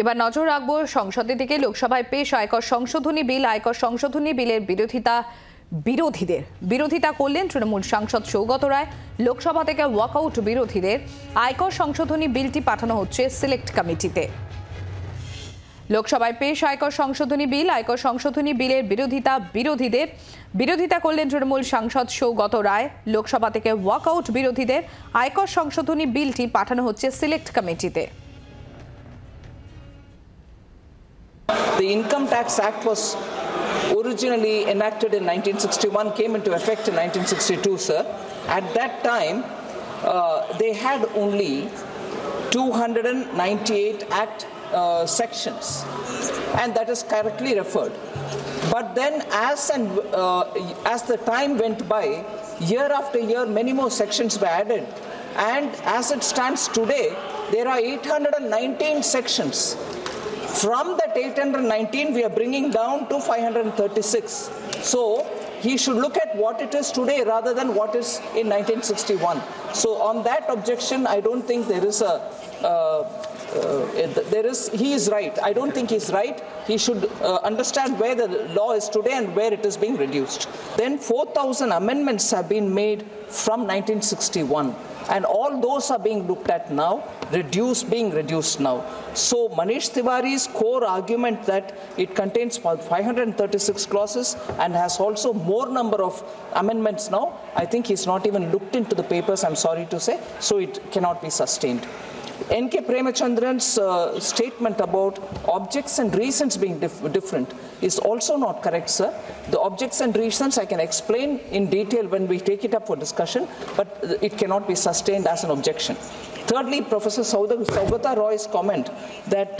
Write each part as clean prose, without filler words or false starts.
এবার নজর রাখবো সংসদের দিকে। লোকসভায় পেশ আয়কর সংশোধনী বিল। আয়কর সংশোধনী বিলের বিরোধিতা করলেন তৃণমূল সাংসদ সৌগত রায়। লোকসভা থেকে ওয়াকআউট বিরোধীদের। আয়কর সংশোধনী বিলটি পাঠানো হচ্ছে সিলেক্ট কমিটিতে। লোকসভায় পেশ আয়কর সংশোধনী বিল। আয়কর সংশোধনী বিলের বিরোধিতা করলেন তৃণমূল সাংসদ সৌগত রায়। লোকসভা থেকে ওয়াকআউট বিরোধীদের। আয়কর সংশোধনী বিলটি পাঠানো হচ্ছে সিলেক্ট কমিটিতে। The Income Tax Act was originally enacted in 1961, came into effect in 1962, sir. At that time, they had only 298 Act sections, and that is correctly referred. But then, as the time went by, year after year, many more sections were added, and as it stands today, there are 819 sections. From that 819, we are bringing down to 536. So he should look at what it is today rather than what is in 1961. So on that objection, I don't think there is he is right. I don't think he's right. He should understand where the law is today and where it is being reduced. Then 4,000 amendments have been made from 1961. And all those are being looked at now, being reduced now. So Manish Tiwari's core argument that it contains 536 clauses and has also more number of amendments now, I think he's not even looked into the papers, I'm sorry to say, so it cannot be sustained. N.K. Premachandran's statement about objects and reasons being different is also not correct, sir. The objects and reasons I can explain in detail when we take it up for discussion, but it cannot be sustained as an objection. Thirdly, Professor Saugata Roy's comment that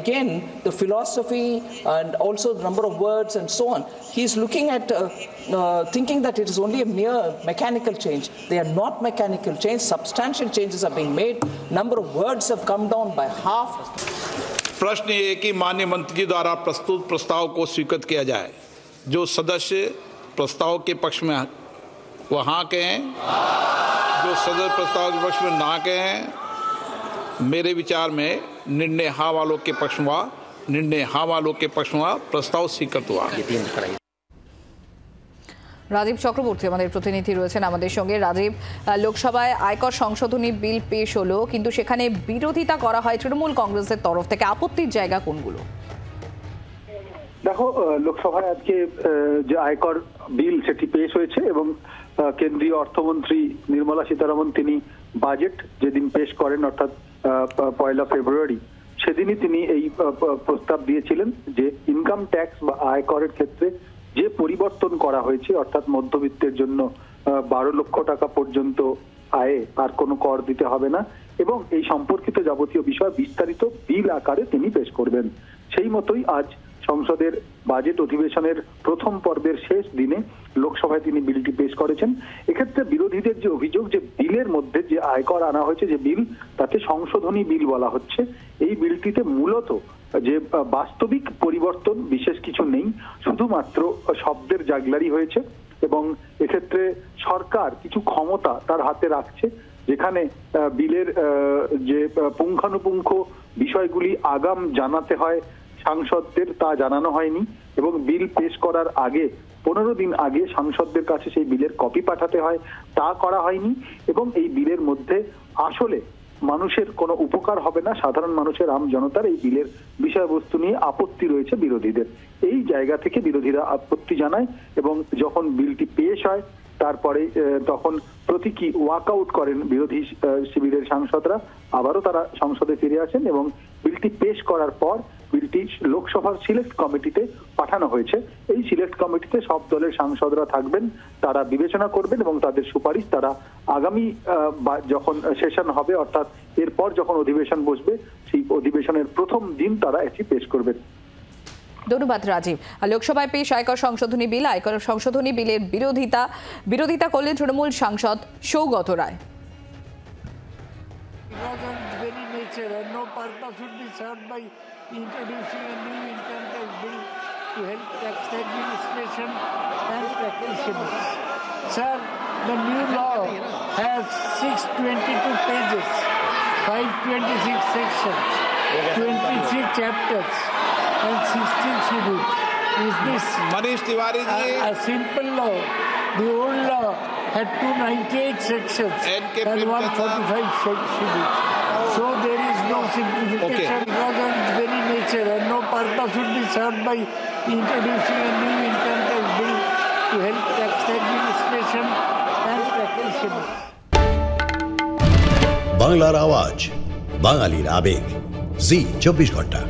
again the philosophy and also the number of words and so on, he's looking at thinking that it is only a mere mechanical change. They are not mechanical change. Substantial changes are being made. Number of words have come down by half. प्रश्न ये कि माननीय मंत्री जी द्वारा प्रस्तुत प्रस्ताव को स्वीकृत किया जाए। जो सदस्य प्रस्ताव के पक्ष में वो हाँ कहें, जो सदस्य प्रस्ताव के पक्ष में ना कहें। मेरे विचार में निर्णय हाँ वालों के पक्ष में प्रस्ताव स्वीकृत हुआ। রাজীব চক্রবর্তী আমাদের প্রতিনিধি রয়েছেন আমাদের সঙ্গে। রাজীব, লোকসভায় আয়কর সংশোধনী বিল পেশ হলো, কিন্তু সেখানে বিরোধিতা করা হয় তৃণমূল কংগ্রেসের তরফ থেকে। আপত্তির জায়গা কোনগুলো? দেখো, লোকসভায় আজকে যে আয়কর বিল সেটি পেশ হয়েছে এবং কেন্দ্রীয় অর্থমন্ত্রী নির্মলা সীতারামন তিনি বাজেট যেদিন পেশ করেন অর্থাৎ 1 ফেব্রুয়ারি, সেদিনই তিনি এই প্রস্তাব দিয়েছিলেন যে ইনকাম ট্যাক্স বা আয়করের ক্ষেত্রে যে পরিবর্তন করা হয়েছে অর্থাৎ মধ্যবিত্তের জন্য 12 লক্ষ টাকা পর্যন্ত আয়ে আর কোনো কর দিতে হবে না এবং এই সম্পর্কিত যাবতীয় বিষয় বিস্তারিত বিল আকারে তিনি পেশ করবেন। সেই মতোই আজ সংসদের বাজেট অধিবেশনের প্রথম পর্বের শেষ দিনে লোকসভায় তিনি বিলটি পেশ করেছেন। এক্ষেত্রে বিরোধীদের যে অভিযোগ যে বিলের মধ্যে যে আয়কর আনা হয়েছে যে বিল, তাতে সংশোধনী বিল বলা হচ্ছে। এই বিলটিতে মূলত যে বাস্তবিক পরিবর্তন বিশেষ কিছু নেই, শুধুমাত্র শব্দের জাগলারি হয়েছে এবং এক্ষেত্রে সরকার কিছু ক্ষমতা তার হাতে রাখছে, যেখানে বিলের যে পুঙ্খানুপুঙ্খ বিষয়গুলি আগাম জানাতে হয় সাংসদদের, তা জানানো হয়নি এবং বিল পেশ করার আগে 15 দিন আগে সাংসদদের কাছে সেই বিলের কপি পাঠাতে হয়, তা করা হয়নি এবং এই বিলের মধ্যে আসলে মানুষের কোনো উপকার হবে না, সাধারণ মানুষের আম জনতার এই বিলের বিষয়বস্তু নিয়ে আপত্তি রয়েছে বিরোধীদের। এই জায়গা থেকে বিরোধীরা আপত্তি জানায় এবং যখন বিলটি পেশ হয় তারপরে তখন প্রতীকী ওয়াকআউট করেন বিরোধী শিবিরের সাংসদরা। আবারও তারা সংসদে ফিরে আসেন এবং বিলটি পেশ করার পর বিলটি লোকসভার সিলেক্ট কমিটিতে পাঠানো হয়েছে। এই সিলেক্ট কমিটিতে সব দলের সাংসদরা থাকবেন, তারা বিবেচনা করবেন এবং তাদের সুপারিশ তারা আগামী যখন সেশন হবে অর্থাৎ এরপর যখন অধিবেশন বসবে সেই অধিবেশনের প্রথম দিন তারা এটি পেশ করবেন। ধন্যবাদ রাজীব। লোকসভায় পেশ আয়কর সংশোধনী বিল। আয়কর সংশোধনী বিলের বিরোধিতা করলেন তৃণমূল সাংসদ Saugata Roy. Introducing a new income tax bill to help tax administration and practitioners. Sir, the new law has 622 pages, 526 sections, 26 chapters and 16 schedules. Is this Manish Tiwari ji a simple law? The old law had 298 sections NK and Premchand 145 schedules. So there is no simplification because of its very nature, and no purpose would be served by introducing a new income tax bill to help tax administration and practitioners. বাংলার আওয়াজ, বাঙালির আবেগ, জি 24 ঘন্টা।